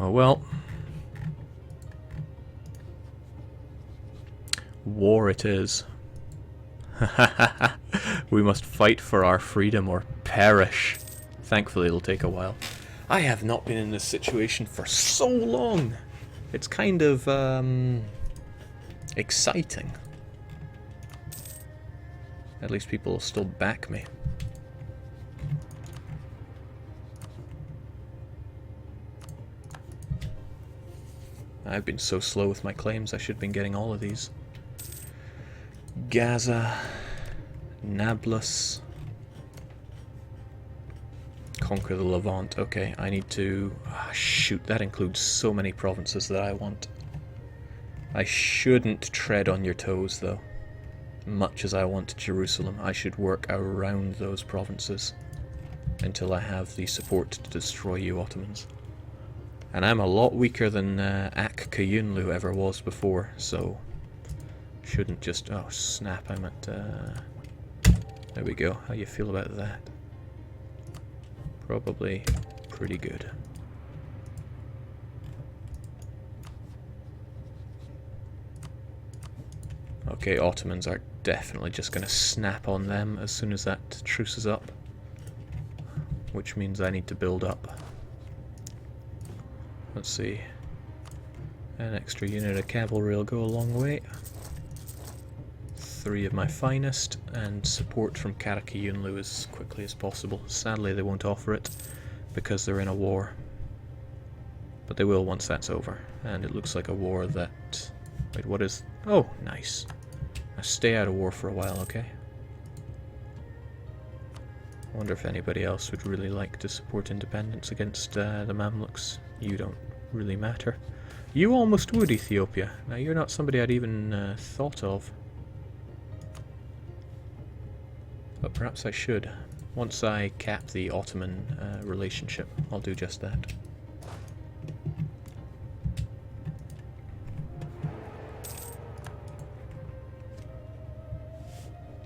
Oh well. War it is. We must fight for our freedom or perish. Thankfully it'll take a while. I have not been in this situation for so long. It's kind of exciting. At least people will still back me. I've been so slow with my claims, I should have been getting all of these. Gaza, Nablus, conquer the Levant. Okay, I need to... shoot, that includes so many provinces that I want. I shouldn't tread on your toes, though. Much as I want Jerusalem, I should work around those provinces until I have the support to destroy you Ottomans. And I'm a lot weaker than Ak Kayunlu ever was before, so shouldn't just... oh snap, I'm at... there we go. How you feel about that? Probably pretty good. Okay, Ottomans are definitely just going to snap on them as soon as that truce is up. Which means I need to build up. Let's see. An extra unit of cavalry will go a long way. 3 of my finest, and support from Karakayunlu as quickly as possible. Sadly they won't offer it, because they're in a war. But they will once that's over. And it looks like a war that... wait, what is... oh, nice. Now stay out of war for a while, okay? I wonder if anybody else would really like to support independence against the Mamluks. You don't really matter. You almost would, Ethiopia. Now you're not somebody I'd even thought of. But perhaps I should. Once I cap the Ottoman relationship, I'll do just that.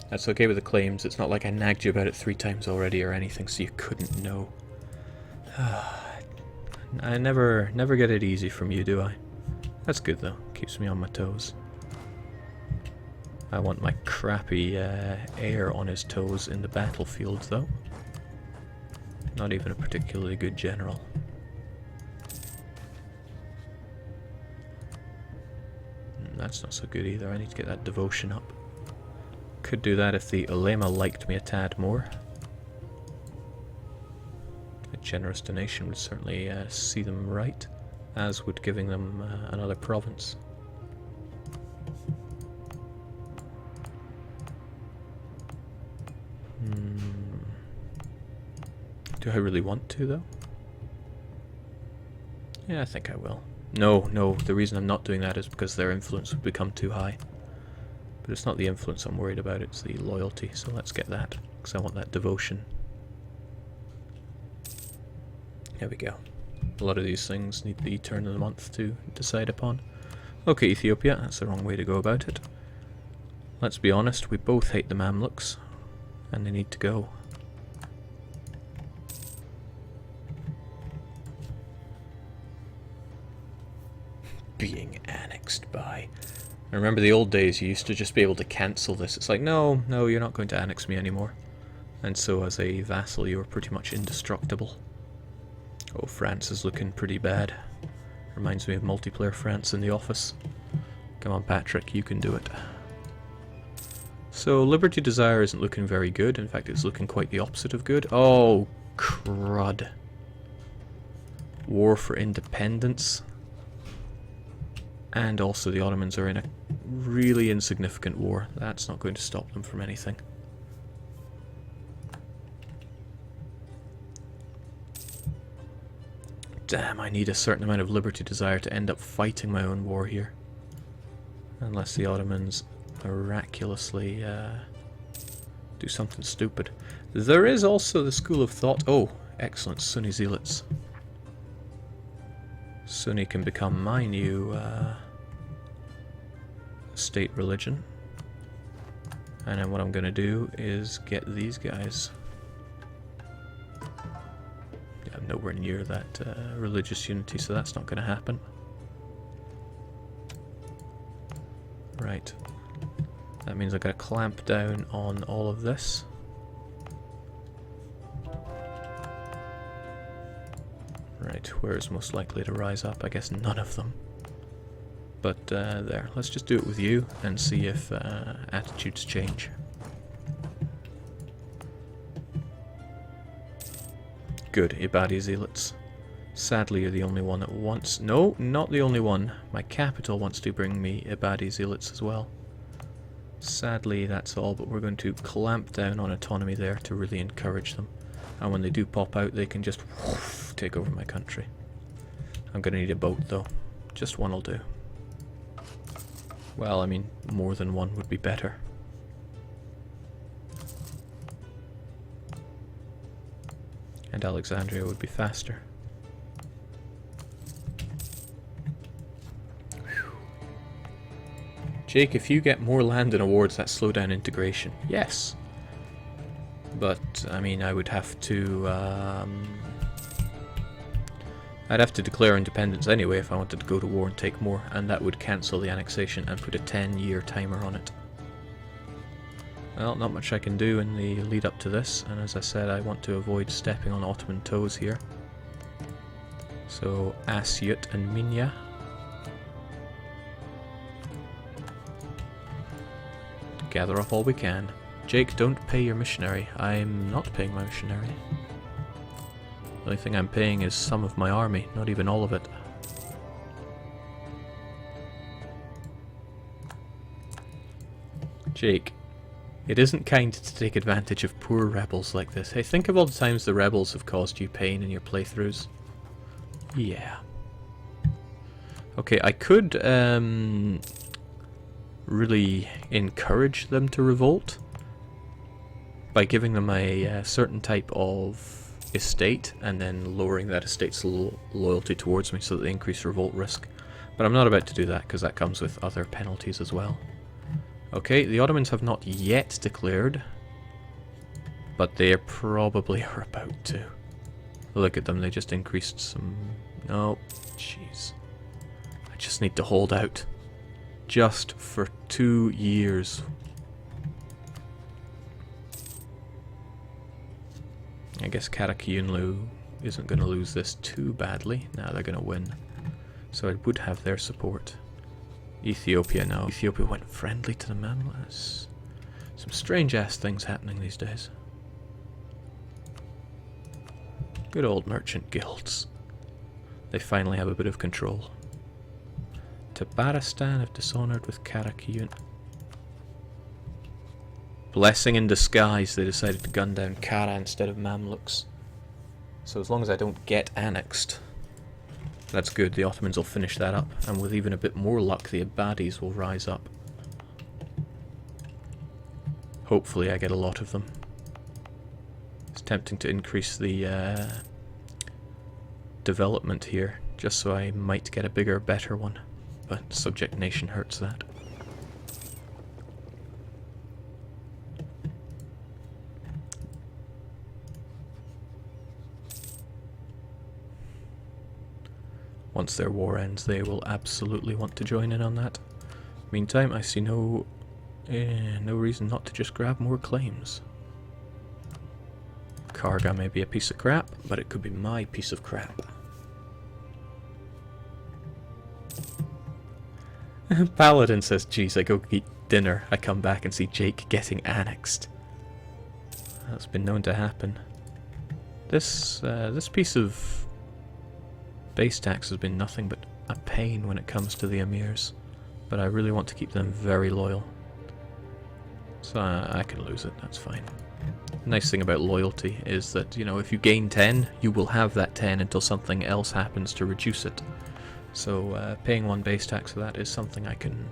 That's okay with the claims. It's not like I nagged you about it 3 times already or anything, so you couldn't know. I never get it easy from you, do I? That's good though. Keeps me on my toes. I want my crappy heir on his toes in the battlefield, though. Not even a particularly good general. That's not so good either. I need to get that devotion up. Could do that if the ulema liked me a tad more. A generous donation would certainly see them right, as would giving them another province. Do I really want to, though? Yeah, I think I will. No, the reason I'm not doing that is because their influence would become too high. But it's not the influence I'm worried about, it's the loyalty, so let's get that, because I want that devotion. There we go. A lot of these things need the turn of the month to decide upon. Okay, Ethiopia, that's the wrong way to go about it. Let's be honest, we both hate the Mamluks, and they need to go. Being annexed by... I remember the old days, you used to just be able to cancel this. It's like, no, you're not going to annex me anymore. And so as a vassal, you were pretty much indestructible. Oh, France is looking pretty bad. Reminds me of multiplayer France in the office. Come on, Patrick, you can do it. So, Liberty Desire isn't looking very good. In fact, it's looking quite the opposite of good. Oh, crud. War for independence. And also the Ottomans are in a really insignificant war. That's not going to stop them from anything. Damn, I need a certain amount of Liberty Desire to end up fighting my own war here. Unless the Ottomans miraculously do something stupid. There is also the school of thought... oh, excellent, Sunni Zealots. Sunni can become my new state religion. And then what I'm going to do is get these guys. Yeah, nowhere near that religious unity, so that's not going to happen. Right. That means I've got to clamp down on all of this. Right, where is most likely to rise up? I guess none of them. But there, let's just do it with you and see if attitudes change. Good, Ibadi Zealots. Sadly, you're the only one that wants... No, not the only one. My capital wants to bring me Ibadi Zealots as well. Sadly, that's all, but we're going to clamp down on autonomy there to really encourage them. And when they do pop out, they can just take over my country. I'm going to need a boat, though. Just one will do. Well, I mean, more than one would be better. And Alexandria would be faster. Whew. Jake, if you get more land and awards, that slow down integration. Yes. But, I mean, I would have to... I'd have to declare independence anyway if I wanted to go to war and take more, and that would cancel the annexation and put a 10-year timer on it. Well, not much I can do in the lead up to this, and as I said, I want to avoid stepping on Ottoman toes here. So, Asyut and Minya. Gather up all we can. Jake, don't pay your missionary. I'm not paying my missionary. The only thing I'm paying is some of my army, not even all of it. Jake, it isn't kind to take advantage of poor rebels like this. Hey, think of all the times the rebels have caused you pain in your playthroughs. Yeah. Okay, I could really encourage them to revolt by giving them a certain type of estate and then lowering that estate's loyalty towards me so that they increase revolt risk. But I'm not about to do that because that comes with other penalties as well. Okay, the Ottomans have not yet declared, but they probably are about to. Look at them, they just increased some... No, jeez. I just need to hold out. Just for 2 years. I guess Karakiyunlu isn't going to lose this too badly. Now they're going to win. So I would have their support. Ethiopia, no. Ethiopia went friendly to the Mamluks. Some strange-ass things happening these days. Good old merchant guilds. They finally have a bit of control. Tabaristan have dishonoured with Karakiyun. Blessing in disguise, they decided to gun down Kara instead of Mamluks. So as long as I don't get annexed, that's good. The Ottomans will finish that up, and with even a bit more luck, the Ibadis will rise up. Hopefully I get a lot of them. It's tempting to increase the development here, just so I might get a bigger, better one. But subject nation hurts that. Once their war ends, they will absolutely want to join in on that. Meantime, I see no reason not to just grab more claims. Karga may be a piece of crap, but it could be my piece of crap. Paladin says, geez, I go eat dinner, I come back and see Jake getting annexed. That's been known to happen. This piece of base tax has been nothing but a pain when it comes to the emirs, but I really want to keep them very loyal. So I can lose it, that's fine. The nice thing about loyalty is that, you know, if you gain 10, you will have that 10 until something else happens to reduce it. So paying 1 base tax for that is something I can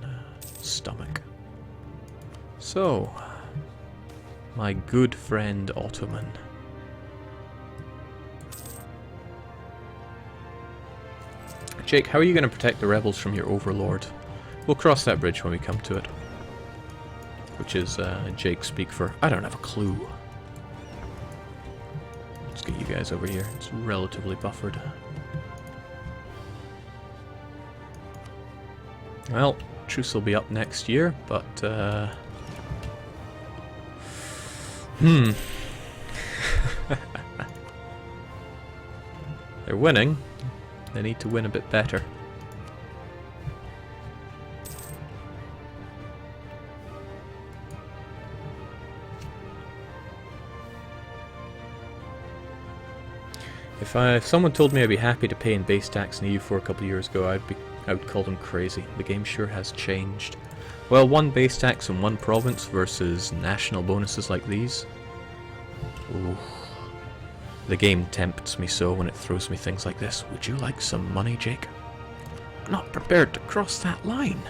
stomach. So, my good friend Ottoman. Jake, how are you going to protect the rebels from your overlord? We'll cross that bridge when we come to it. Which is Jake speak for, I don't have a clue. Let's get you guys over here. It's relatively buffered. Well, truce will be up next year, but they're winning. They need to win a bit better. If someone told me I'd be happy to pay in base tax in the EU4 a couple of years ago, I would call them crazy. The game sure has changed. Well, one base tax in one province versus national bonuses like these. Ooh. The game tempts me so when it throws me things like this. Would you like some money, Jake? I'm not prepared to cross that line.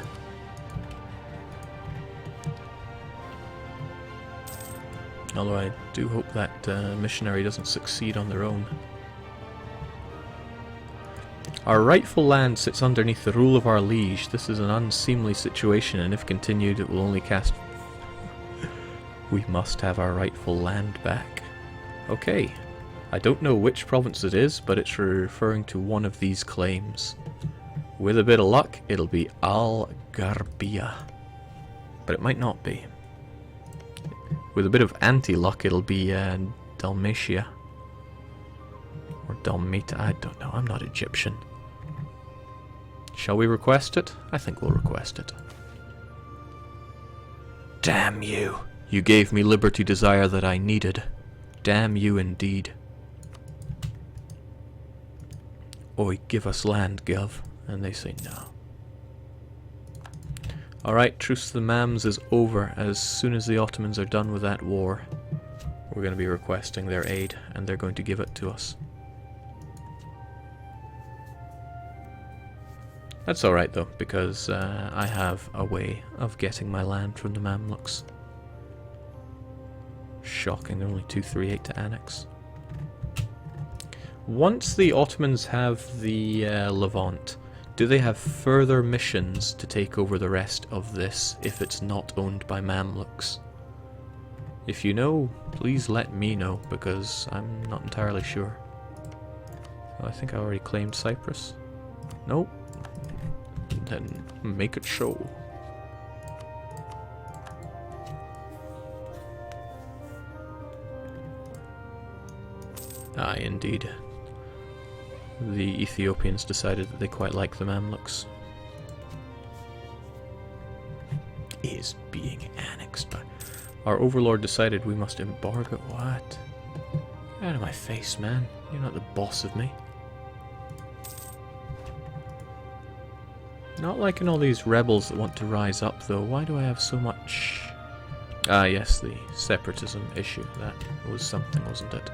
Although I do hope that missionary doesn't succeed on their own. Our rightful land sits underneath the rule of our liege. This is an unseemly situation, and if continued, it will only cast... We must have our rightful land back. Okay. I don't know which province it is, but it's referring to one of these claims. With a bit of luck, it'll be Al-Gharbia. But it might not be. With a bit of anti-luck, it'll be Dalmatia. Or Dalmata, I don't know, I'm not Egyptian. Shall we request it? I think we'll request it. Damn you! You gave me liberty desire that I needed. Damn you indeed. Oi, give us land, Gov. And they say no. Alright, truce to the Mams is over. As soon as the Ottomans are done with that war, we're going to be requesting their aid, and they're going to give it to us. That's alright though, because I have a way of getting my land from the Mamluks. Shocking, they're only 238 to annex. Once the Ottomans have the Levant, do they have further missions to take over the rest of this if it's not owned by Mamluks? If you know, please let me know, because I'm not entirely sure. Oh, I think I already claimed Cyprus. Nope. Then make it show. Aye, indeed. The Ethiopians decided that they quite like the Mamluks. Is being annexed by... Our overlord decided we must embargo... What? Get out of my face, man. You're not the boss of me. Not liking all these rebels that want to rise up, though. Why do I have so much... Ah, yes, the separatism issue. That was something, wasn't it?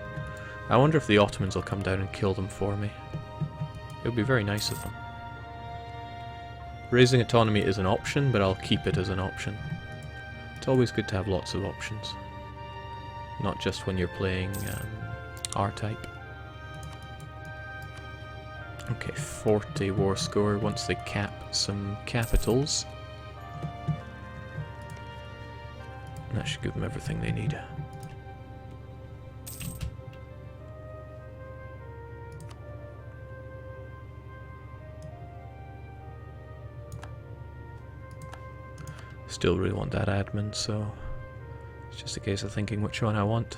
I wonder if the Ottomans will come down and kill them for me. It would be very nice of them. Raising autonomy is an option, but I'll keep it as an option. It's always good to have lots of options. Not just when you're playing R-Type. Okay, 40 war score once they cap some capitals. That should give them everything they need. Still really want that admin, so it's just a case of thinking which one I want.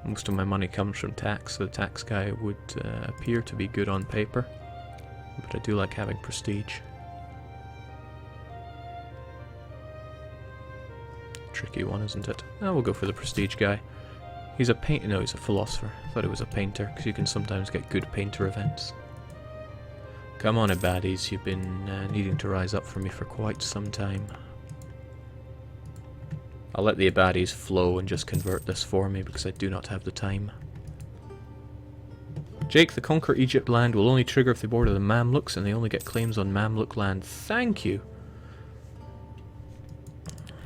Most of my money comes from tax, so the tax guy would appear to be good on paper, but I do like having prestige. Tricky one, isn't it? Oh, we'll go for the prestige guy. He's a painter. No, he's a philosopher. I thought he was a painter, because you can sometimes get good painter events. Come on, Ibadis, you've been needing to rise up for me for quite some time. I'll let the Ibadis flow and just convert this for me, because I do not have the time. Jake, the Conquer Egypt land will only trigger if they border the Mamluks, and they only get claims on Mamluk land. Thank you!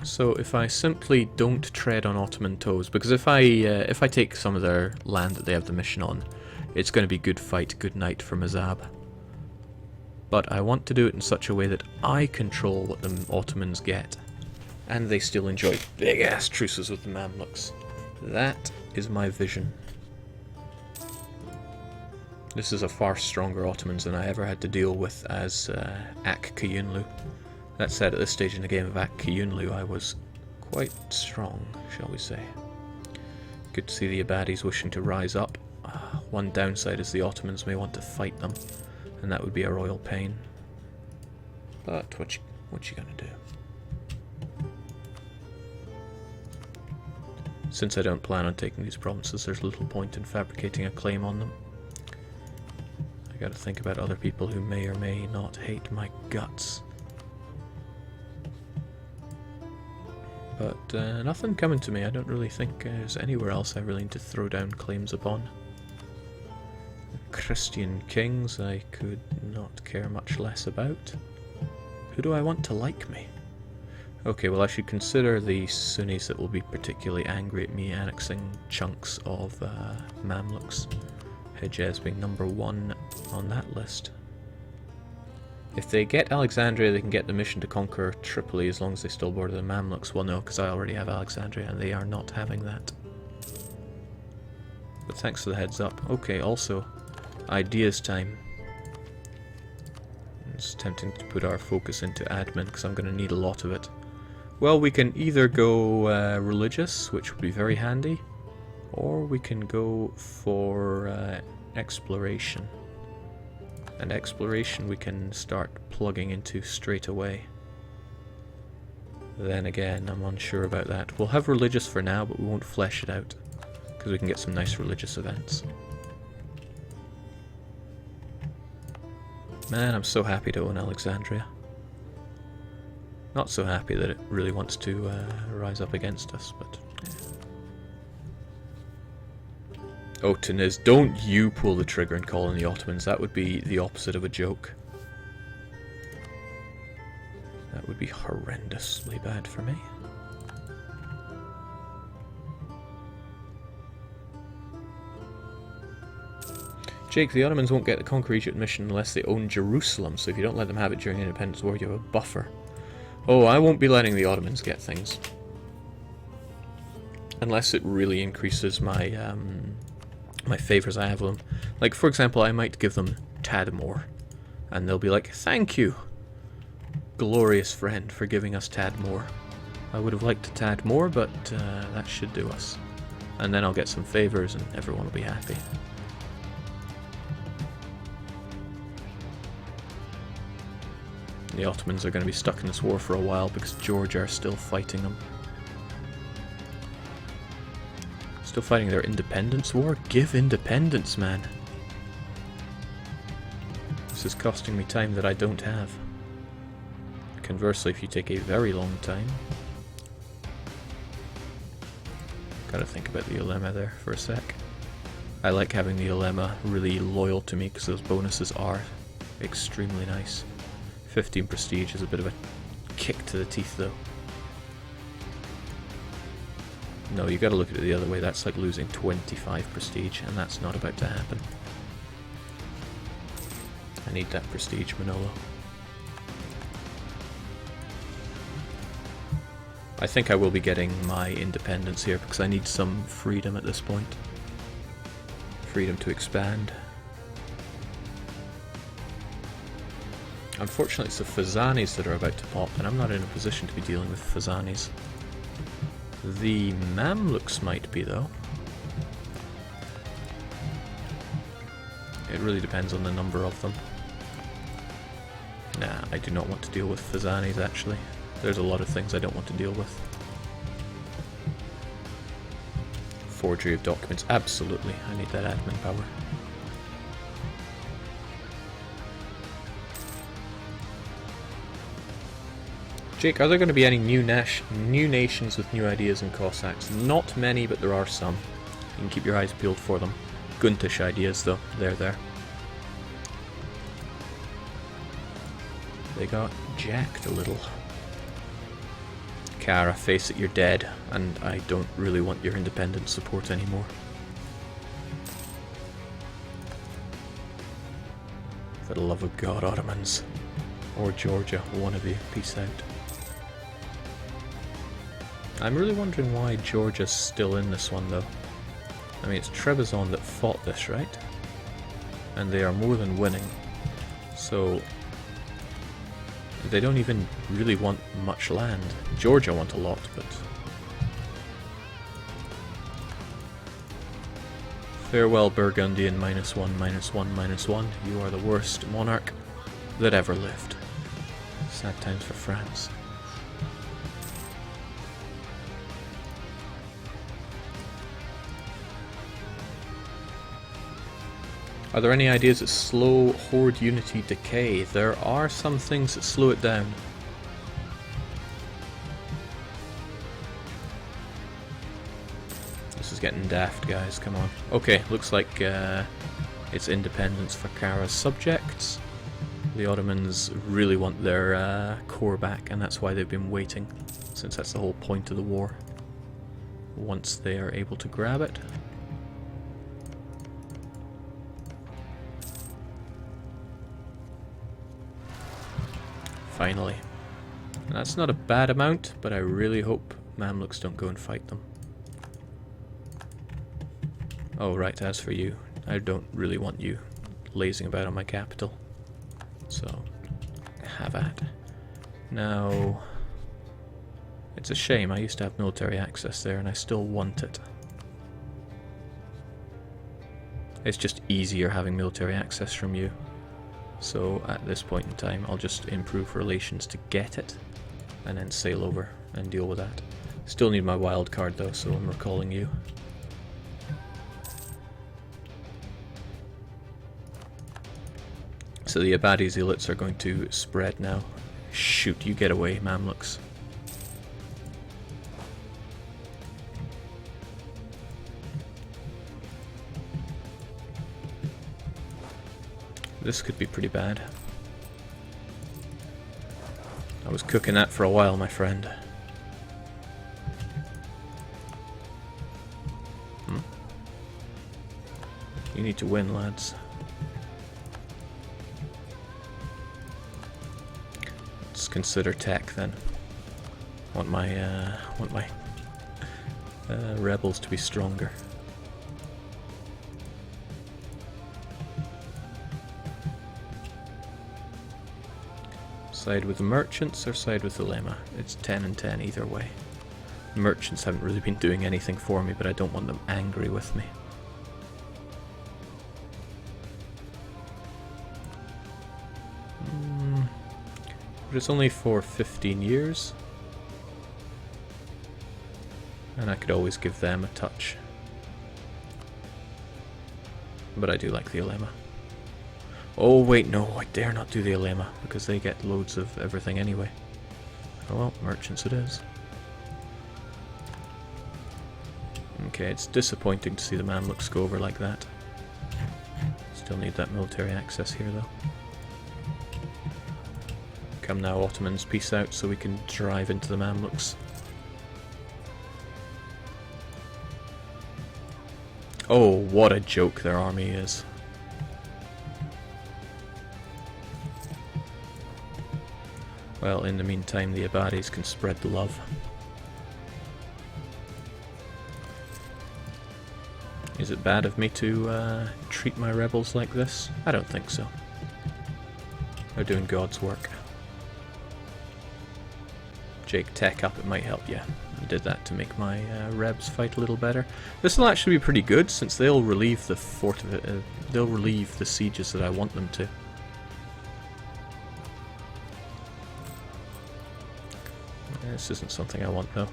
So if I simply don't tread on Ottoman toes, because if I take some of their land that they have the mission on, it's going to be good fight, good night for Mzab. But I want to do it in such a way that I control what the Ottomans get, and they still enjoy big-ass truces with the Mamluks. That is my vision. This is a far stronger Ottomans than I ever had to deal with as Ak Kayunlu. That said, at this stage in the game of Ak Kayunlu, I was quite strong, shall we say. Good to see the Abadis wishing to rise up. One downside is the Ottomans may want to fight them, and that would be a royal pain. But what you gonna do? Since I don't plan on taking these provinces, there's little point in fabricating a claim on them. I gotta think about other people who may or may not hate my guts. But nothing coming to me. I don't really think there's anywhere else I really need to throw down claims upon. Christian kings I could not care much less about. Who do I want to like me? Okay, well I should consider the Sunnis that will be particularly angry at me annexing chunks of Mamluks. Hejaz being number 1 on that list. If they get Alexandria, they can get the mission to conquer Tripoli as long as they still border the Mamluks. Well, no, because I already have Alexandria and they are not having that. But thanks for the heads up. Okay, also, ideas time. It's tempting to put our focus into admin because I'm going to need a lot of it. Well, we can either go religious, which would be very handy, or we can go for exploration. And exploration we can start plugging into straight away. Then again, I'm unsure about that. We'll have religious for now, but we won't flesh it out, because we can get some nice religious events. Man, I'm so happy to own Alexandria. Not so happy that it really wants to rise up against us, but... Yeah. Oh, Tuniz, don't you pull the trigger and call in the Ottomans. That would be the opposite of a joke. That would be horrendously bad for me. Jake, the Ottomans won't get the Conquer Egypt mission unless they own Jerusalem, so if you don't let them have it during the Independence War, you have a buffer. Oh, I won't be letting the Ottomans get things. Unless it really increases my my favours I have with them. Like, for example, I might give them Tadmor, and they'll be like, thank you, glorious friend, for giving us Tadmor. I would have liked a tad more, but that should do us. And then I'll get some favours and everyone will be happy. The Ottomans are going to be stuck in this war for a while because Georgia are still fighting them. Still fighting their independence war? Give independence, man. This is costing me time that I don't have. Conversely, if you take a very long time... Gotta think about the Ulema there for a sec. I like having the Ulema really loyal to me because those bonuses are extremely nice. 15 prestige is a bit of a kick to the teeth though. No, you gotta look at it the other way. That's like losing 25 prestige, and that's not about to happen. I need that prestige, Manolo. I think I will be getting my independence here because I need some freedom at this point. Freedom to expand. Unfortunately, it's the Fazanis that are about to pop, and I'm not in a position to be dealing with Fazanis. The Mamluks might be, though. It really depends on the number of them. Nah, I do not want to deal with Fazanis, actually. There's a lot of things I don't want to deal with. Forgery of documents, absolutely. I need that admin power. Jake, are there going to be any new nations with new ideas and Cossacks? Not many, but there are some. You can keep your eyes peeled for them. Guntish ideas, though. They're there. They got jacked a little. Kara, face it, you're dead, and I don't really want your independent support anymore. For the love of God, Ottomans. Or Georgia, one of you. Peace out. I'm really wondering why Georgia's still in this one, though. I mean, it's Trebizond that fought this, right? and they are more than winning. So they don't even really want much land. Georgia want a lot, but... Farewell Burgundian, -1, -1, -1. You are the worst monarch that ever lived. Sad times for France. Are there any ideas that slow horde unity decay? There are some things that slow it down. This is getting daft, guys, come on. Okay, looks like it's independence for Kara's subjects. The Ottomans really want their core back, and that's why they've been waiting, since that's the whole point of the war. Once they are able to grab it. Finally. And that's not a bad amount, but I really hope Mamluks don't go and fight them. Oh right, as for you, I don't really want you lazing about on my capital. So, have at. Now, it's a shame, I used to have military access there and I still want it. It's just easier having military access from you. So at this point in time, I'll just improve relations to get it, and then sail over and deal with that. Still need my wild card though, so I'm recalling you. So the Abadi zealots are going to spread now. Shoot, you get away, Mamluks. This could be pretty bad. I was cooking that for a while, my friend. You need to win, lads. Let's consider tech then. Want my rebels to be stronger. Side with the merchants or side with the Lema? It's 10 and 10 either way. Merchants haven't really been doing anything for me, but I don't want them angry with me. But it's only for 15 years. And I could always give them a touch. But I do like the Ulema. Oh wait, no, I dare not do the Ulema, because they get loads of everything anyway. Oh well, merchants it is. Okay, it's disappointing to see the Mamluks go over like that. Still need that military access here though. Come now, Ottomans, peace out so we can drive into the Mamluks. Oh, what a joke their army is. Well, in the meantime, the Abadis can spread the love. Is it bad of me to treat my rebels like this? I don't think so. They're doing God's work. Jake, tech up, it might help you. I did that to make my rebs fight a little better. This will actually be pretty good, since they'll relieve the they'll relieve the sieges that I want them to. This isn't something I want though.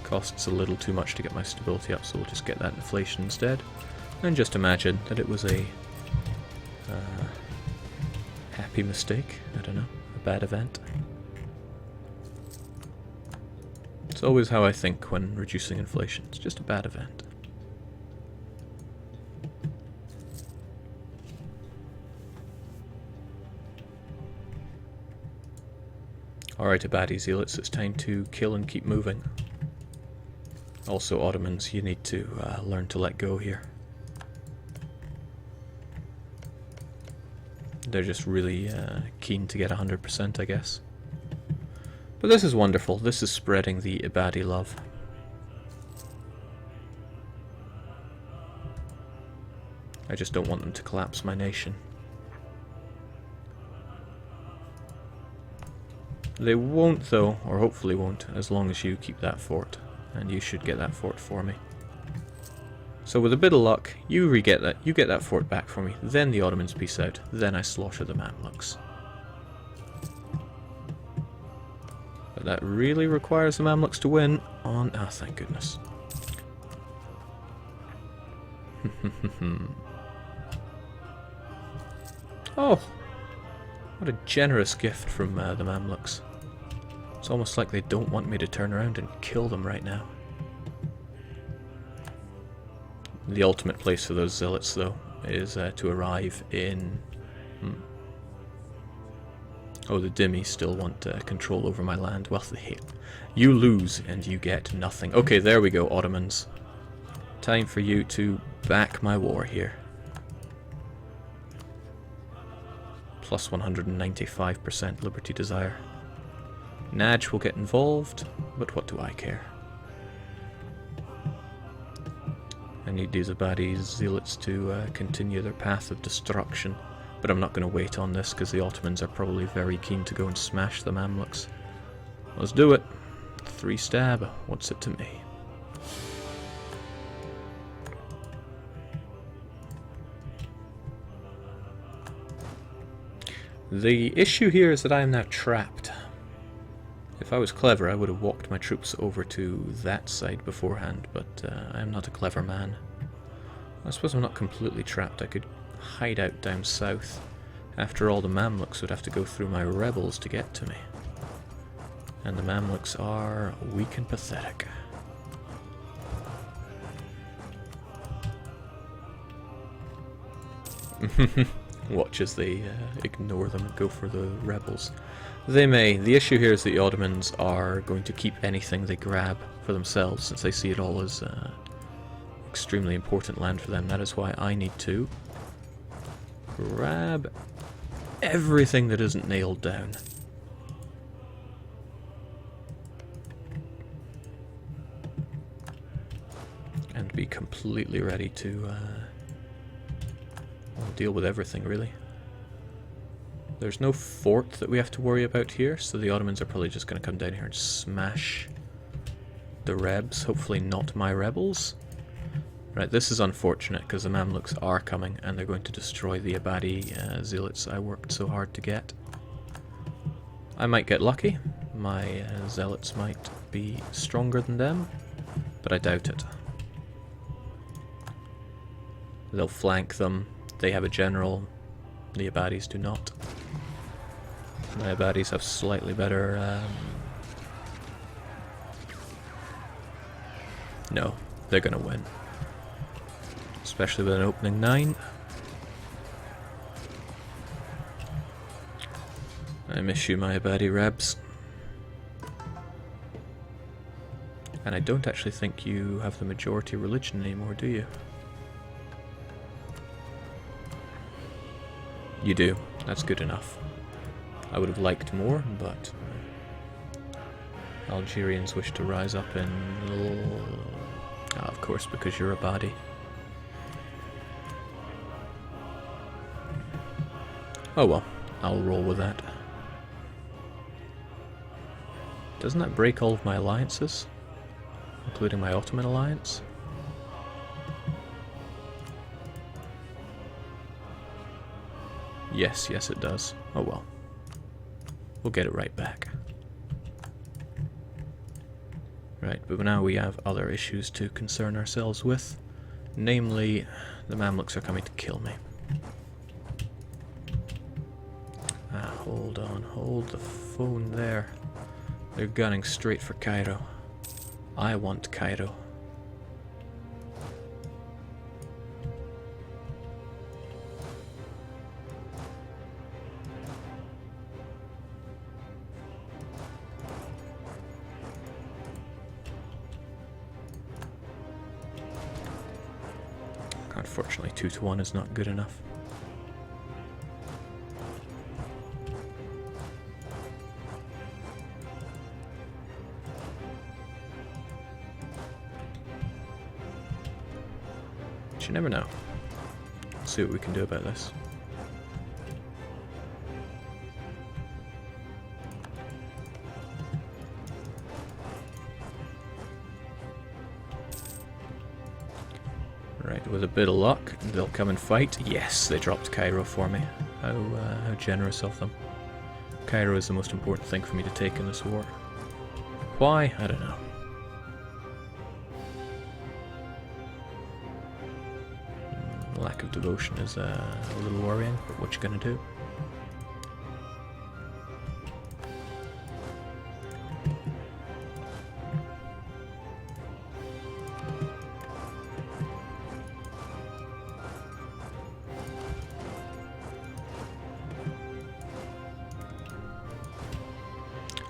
Costs a little too much to get my stability up, so we'll just get that inflation instead. And just imagine that it was a happy mistake. I don't know, a bad event. It's always how I think when reducing inflation. It's just a bad event. Alright, Abadi zealots, it's time to kill and keep moving. Also, Ottomans, you need to learn to let go here. They're just really keen to get 100%, I guess. But this is wonderful. This is spreading the Abadi love. I just don't want them to collapse my nation. They won't though, or hopefully won't, as long as you keep that fort. And you should get that fort for me. So with a bit of luck, you get that fort back for me, then the Ottomans peace out, then I slaughter the Mamluks. But that really requires the Mamluks to win on... ah, thank goodness. Oh! What a generous gift from the Mamluks. It's almost like they don't want me to turn around and kill them right now. The ultimate place for those zealots, though, is to arrive in... Oh, the Dhimmi still want control over my land. Well, you lose and you get nothing. Okay, there we go, Ottomans. Time for you to back my war here. Plus 195% Liberty Desire. Naj will get involved, but what do I care? I need these Abadi zealots to continue their path of destruction, but I'm not going to wait on this because the Ottomans are probably very keen to go and smash the Mamluks. Let's do it. 3 stab. What's it to me? The issue here is that I am now trapped. If I was clever, I would have walked my troops over to that side beforehand, but I am not a clever man. I suppose I'm not completely trapped. I could hide out down south. After all, the Mamluks would have to go through my rebels to get to me. And the Mamluks are weak and pathetic. Watch as they ignore them and go for the rebels. They may. The issue here is the Ottomans are going to keep anything they grab for themselves, since they see it all as extremely important land for them. That is why I need to grab everything that isn't nailed down. And be completely ready to deal with everything, really. There's no fort that we have to worry about here, so the Ottomans are probably just going to come down here and smash the Rebs. Hopefully not my rebels. Right, this is unfortunate because the Mamluks are coming and they're going to destroy the Abadi zealots I worked so hard to get. I might get lucky. My zealots might be stronger than them, but I doubt it. They'll flank them. They have a general. The Abadis do not. My Abadis have slightly better... No, they're going to win. Especially with an opening 9. I miss you, my Abadi Rebs. And I don't actually think you have the majority religion anymore, do you? You do. That's good enough. I would have liked more, but Algerians wish to rise up in... of course, because you're Abadi. Oh well, I'll roll with that. Doesn't that break all of my alliances? Including my Ottoman alliance? Yes, yes it does. Oh well. We'll get it right back. Right, but now we have other issues to concern ourselves with. Namely, the Mamluks are coming to kill me. Hold on, hold the phone there. They're gunning straight for Cairo. I want Cairo. Unfortunately, 2-1 is not good enough. But you never know. see what we can do about this. Right, with a bit of luck, they'll come and fight. Yes, they dropped Cairo for me. How generous of them. Cairo is the most important thing for me to take in this war. Why? I don't know. Lack of devotion is a little worrying, but what you gonna do?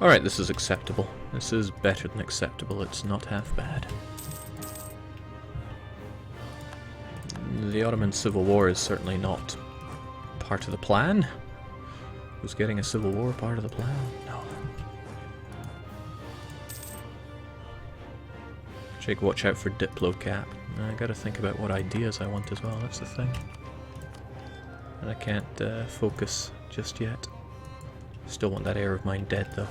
Alright, this is acceptable. This is better than acceptable. It's not half bad. The Ottoman Civil War is certainly not part of the plan. Was getting a civil war part of the plan? No. Jake, watch out for Diplo cap. I gotta think about what ideas I want as well, that's the thing. And I can't focus just yet. Still want that heir of mine dead though.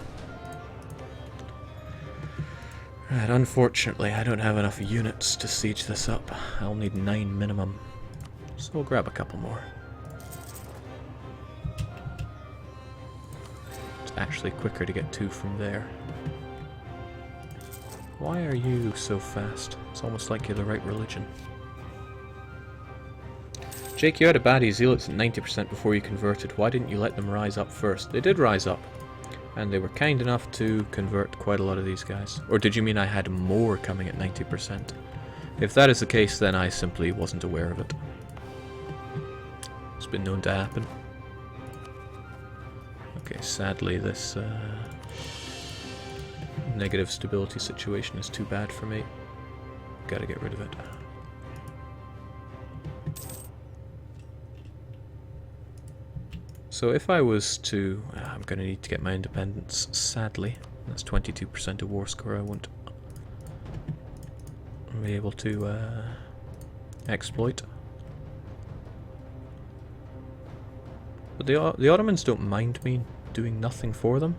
Right, unfortunately I don't have enough units to siege this up. I'll need 9 minimum. So we'll grab a couple more. It's actually quicker to get 2 from there. Why are you so fast? It's almost like you're the right religion. Jake, you had a baddie zealots at 90% before you converted. Why didn't you let them rise up first? They did rise up. And they were kind enough to convert quite a lot of these guys. Or did you mean I had more coming at 90%? If that is the case, then I simply wasn't aware of it. It's been known to happen. Okay, sadly this negative stability situation is too bad for me. Gotta get rid of it. So if I was to... I'm going to need to get my independence, sadly. That's 22% of war score. I won't be able to exploit. But the Ottomans don't mind me doing nothing for them.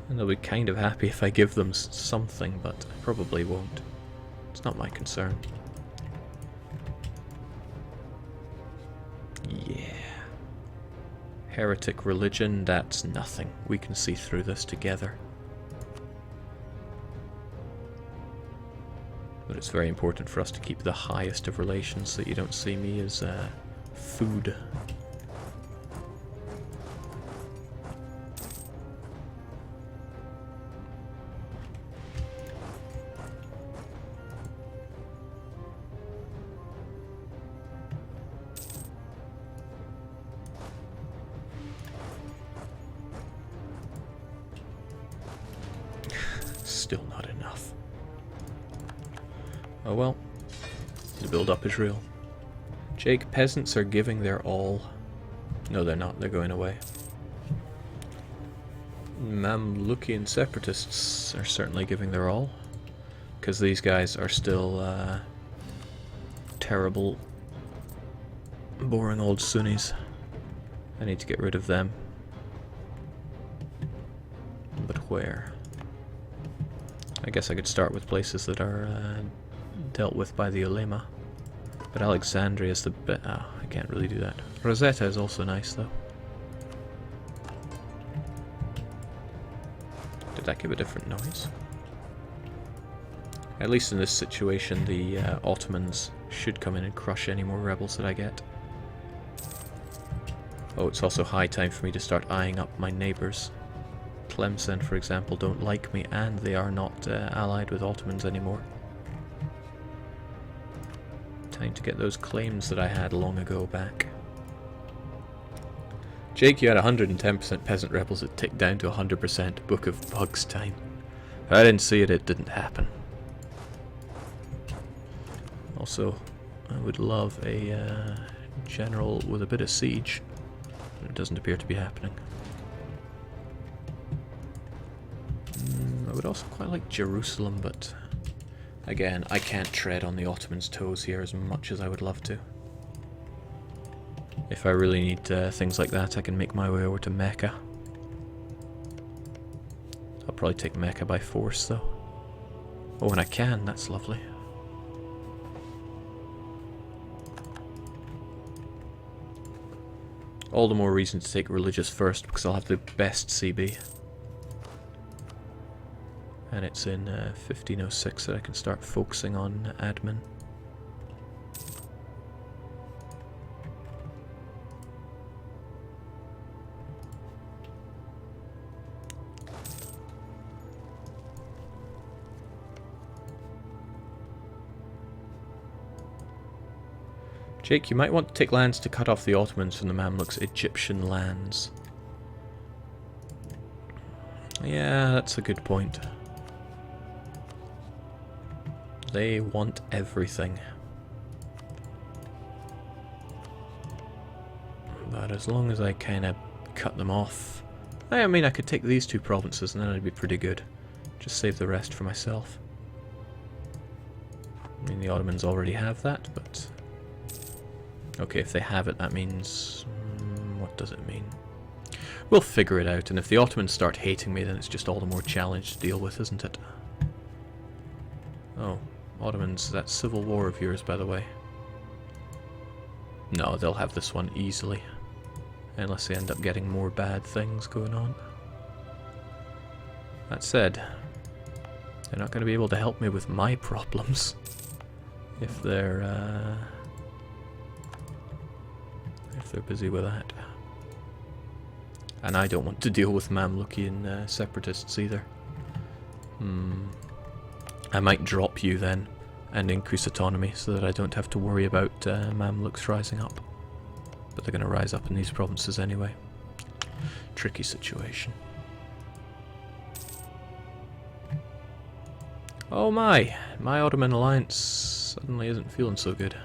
And they'll be kind of happy if I give them something, but I probably won't. It's not my concern. Yeah. Heretic religion, that's nothing. We can see through this together. But it's very important for us to keep the highest of relations so that you don't see me as food. Still not enough. Oh well. The build-up is real. Jake, peasants are giving their all. No, they're not. They're going away. Mamlukian separatists are certainly giving their all. Because these guys are still terrible, boring old Sunnis. I need to get rid of them. But where? I guess I could start with places that are dealt with by the ulema. But Alexandria is the bit... Oh, I can't really do that. Rosetta is also nice, though. Did that give a different noise? At least in this situation, the Ottomans should come in and crush any more rebels that I get. Oh, it's also high time for me to start eyeing up my neighbours. Tlemcen, for example, don't like me, and they are not allied with Ottomans anymore. Time to get those claims that I had long ago back. Jake, you had 110% peasant rebels that ticked down to 100%. Book of Bugs time. If I didn't see it, it didn't happen. Also, I would love a general with a bit of siege. But it doesn't appear to be happening. I would also quite like Jerusalem, but again, I can't tread on the Ottomans' toes here as much as I would love to. If I really need things like that, I can make my way over to Mecca. I'll probably take Mecca by force, though. Oh, and I can. That's lovely. All the more reason to take religious first, because I'll have the best CB. And it's in 1506 that I can start focusing on admin. Jake, you might want to take lands to cut off the Ottomans from the Mamluks' Egyptian lands. Yeah, that's a good point. They want everything. But as long as I kind of cut them off... I mean, I could take these two provinces and then I'd be pretty good. Just save the rest for myself. I mean, the Ottomans already have that, but... Okay, if they have it, that means... what does it mean? We'll figure it out, and if the Ottomans start hating me, then it's just all the more challenge to deal with, isn't it? Oh, Ottomans, that civil war of yours, by the way. No, they'll have this one easily. Unless they end up getting more bad things going on. That said, they're not going to be able to help me with my problems. If they're busy with that. And I don't want to deal with Mamlukian separatists either. I might drop you then and increase autonomy so that I don't have to worry about Mamluks rising up. But they're going to rise up in these provinces anyway. Tricky situation. Oh my Ottoman alliance suddenly isn't feeling so good.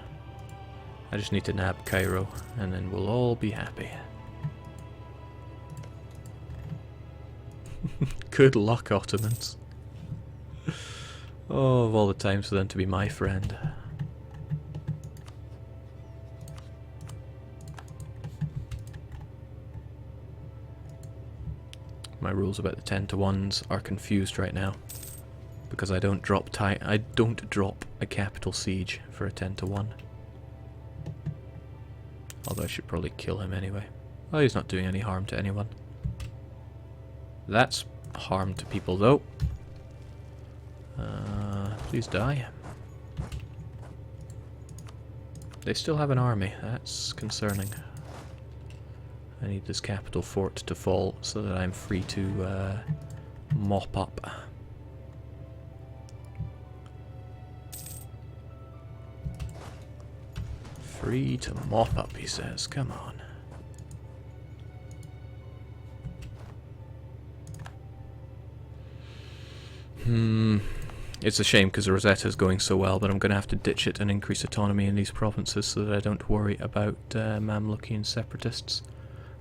I just need to nab Cairo, and then we'll all be happy. Good luck, Ottomans. Oh, of all the times for them to be my friend. My rules about the 10 to 1s are confused right now. Because I don't drop a capital siege for a 10 to 1. Although I should probably kill him anyway. Oh, he's not doing any harm to anyone. That's harm to people, though. Please die. They still have an army. That's concerning. I need this capital fort to fall so that I'm free to mop up. Free to mop up, he says. Come on. It's a shame because Rosetta is going so well, but I'm going to have to ditch it and increase autonomy in these provinces so that I don't worry about Mamlukian separatists.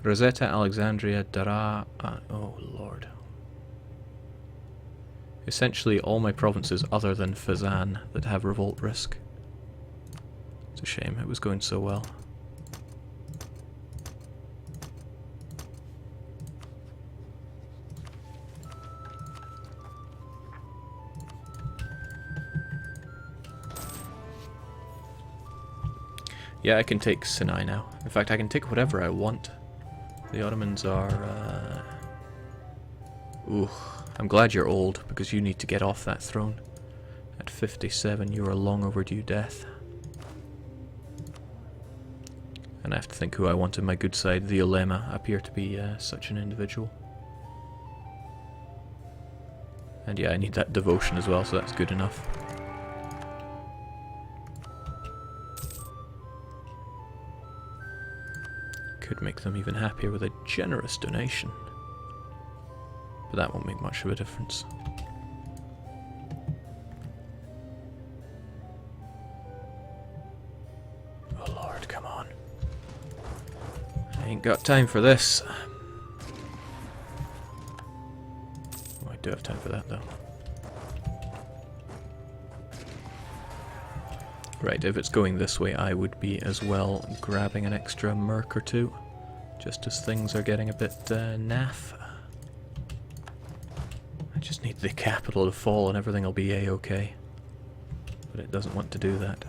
Rosetta, Alexandria, Daraa... oh, Lord. Essentially all my provinces other than Fezzan that have revolt risk. It's a shame, it was going so well. Yeah, I can take Sinai now. In fact, I can take whatever I want. The Ottomans are... Ooh, I'm glad you're old, because you need to get off that throne. At 57, you are long overdue death. And I have to think who I want on my good side. The Ulema appear to be such an individual. And yeah, I need that devotion as well, so that's good enough. Could make them even happier with a generous donation. But that won't make much of a difference. Oh Lord, come on. I ain't got time for this. Oh, I do have time for that though. Right, if it's going this way, I would be as well grabbing an extra merc or two, just as things are getting a bit naff. I just need the capital to fall and everything will be a-okay. But it doesn't want to do that.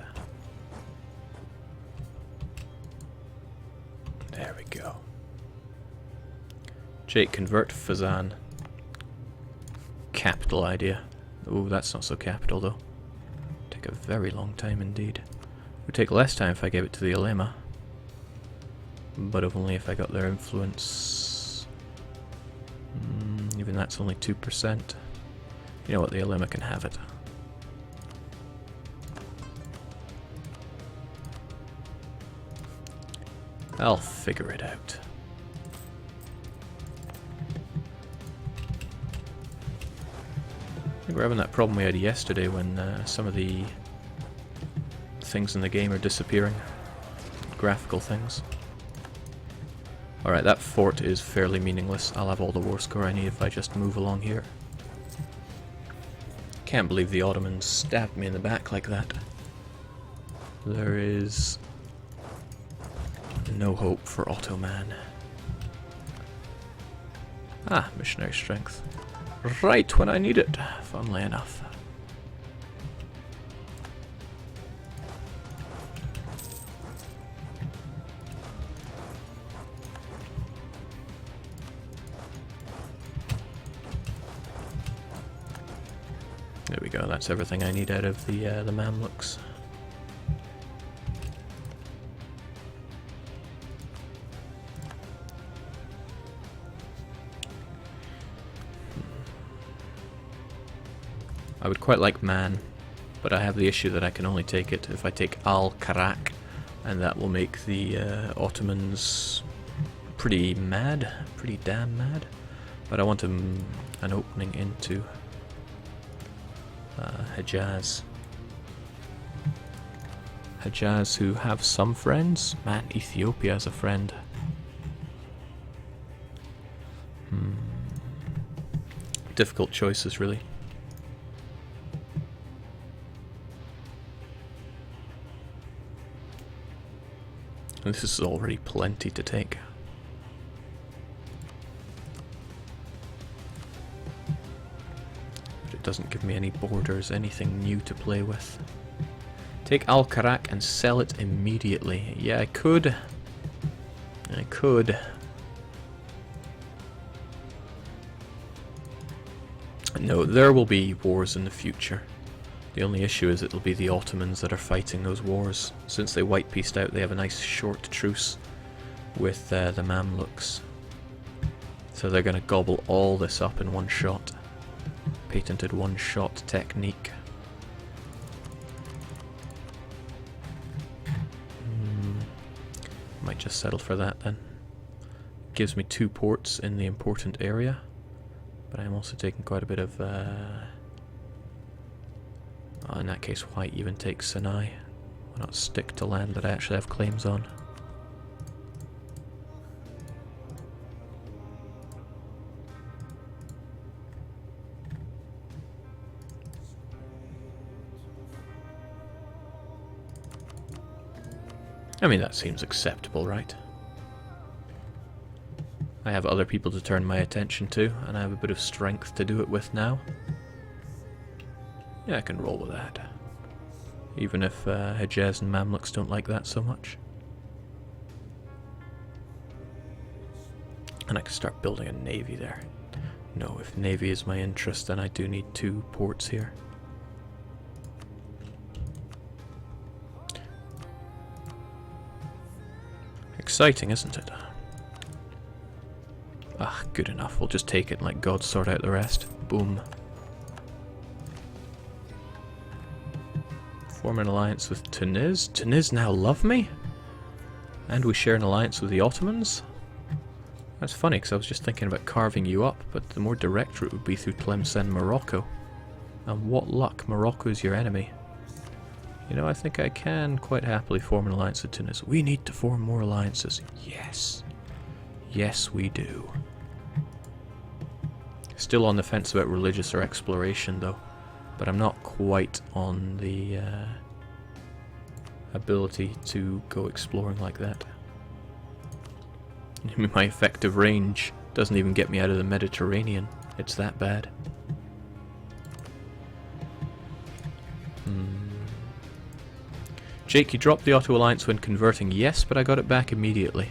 There we go. Jake, convert Fazan. Capital idea. Oh, that's not so capital though. Take a very long time indeed. It would take less time if I gave it to the Ulema. But only if I got their influence. Even that's only 2%. You know what, the Ulema can have it. I'll figure it out. I think we're having that problem we had yesterday when some of the things in the game are disappearing. Graphical things. Alright, that fort is fairly meaningless. I'll have all the war score I need if I just move along here. Can't believe the Ottomans stabbed me in the back like that. There is no hope for Ottoman. Ah, missionary strength. Right when I need it, funnily enough. There we go, that's everything I need out of the Mamluks. I would quite like Man, but I have the issue that I can only take it if I take Al-Karak, and that will make the Ottomans pretty mad, pretty damn mad. But I want an opening into Hejaz. Hejaz, who have some friends? Man, Ethiopia has a friend. Difficult choices, really. And this is already plenty to take. But it doesn't give me any borders, anything new to play with. Take Al-Karak and sell it immediately. Yeah, I could. I could. No, there will be wars in the future. The only issue is it'll be the Ottomans that are fighting those wars. Since they white pieced out, they have a nice short truce with the Mamluks. So they're going to gobble all this up in one shot. Patented one-shot technique. Might just settle for that then. Gives me 2 ports in the important area. But I'm also taking quite a bit of... Oh, in that case, why even take Sinai? Why not stick to land that I actually have claims on? I mean, that seems acceptable, right? I have other people to turn my attention to, and I have a bit of strength to do it with now. Yeah, I can roll with that. Even if Hejaz and Mamluks don't like that so much. And I can start building a navy there. No, if navy is my interest, then I do need 2 ports here. Exciting, isn't it? Ah, good enough. We'll just take it and let God sort out the rest. Boom. Form an alliance with Tunis. Tunis now love me? And we share an alliance with the Ottomans? That's funny, because I was just thinking about carving you up, but the more direct route would be through Tlemcen, Morocco. And what luck, Morocco is your enemy. You know, I think I can quite happily form an alliance with Tunis. We need to form more alliances. Yes. Yes, we do. Still on the fence about religious or exploration, though. But I'm not quite on the ability to go exploring like that. My effective range doesn't even get me out of the Mediterranean. It's that bad. Jake, you dropped the Otto Alliance when converting. Yes, but I got it back immediately.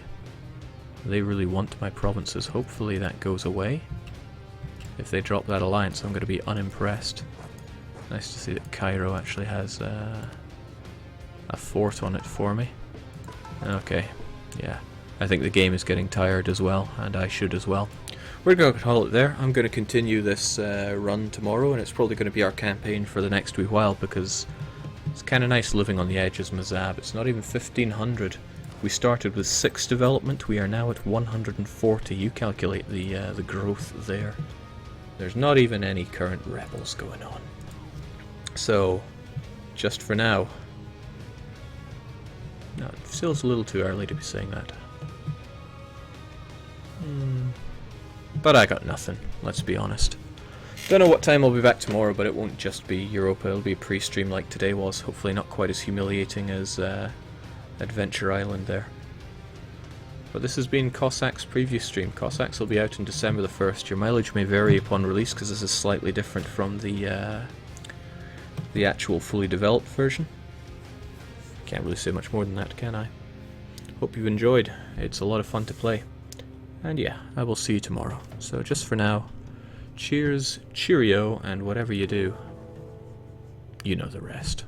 They really want my provinces. Hopefully that goes away. If they drop that alliance, I'm going to be unimpressed. Nice to see that Cairo actually has a fort on it for me. Okay, yeah. I think the game is getting tired as well, and I should as well. We're going to call it there. I'm going to continue this run tomorrow, and it's probably going to be our campaign for the next wee while, because it's kind of nice living on the edge of Mzab. It's not even 1500. We started with 6 development, we are now at 140. You calculate the growth there. There's not even any current rebels going on. So, just for now. No, it feels a little too early to be saying that. But I got nothing, let's be honest. Don't know what time I'll be back tomorrow, but it won't just be Europa, it'll be a pre-stream like today was. Hopefully not quite as humiliating as Adventure Island there. But this has been Cossack's preview stream. Cossacks will be out on December the 1st. Your mileage may vary upon release because this is slightly different from the actual fully developed version. Can't really say much more than that, can I? Hope you've enjoyed. It's a lot of fun to play. And yeah, I will see you tomorrow. So just for now, cheers, cheerio, and whatever you do, you know the rest.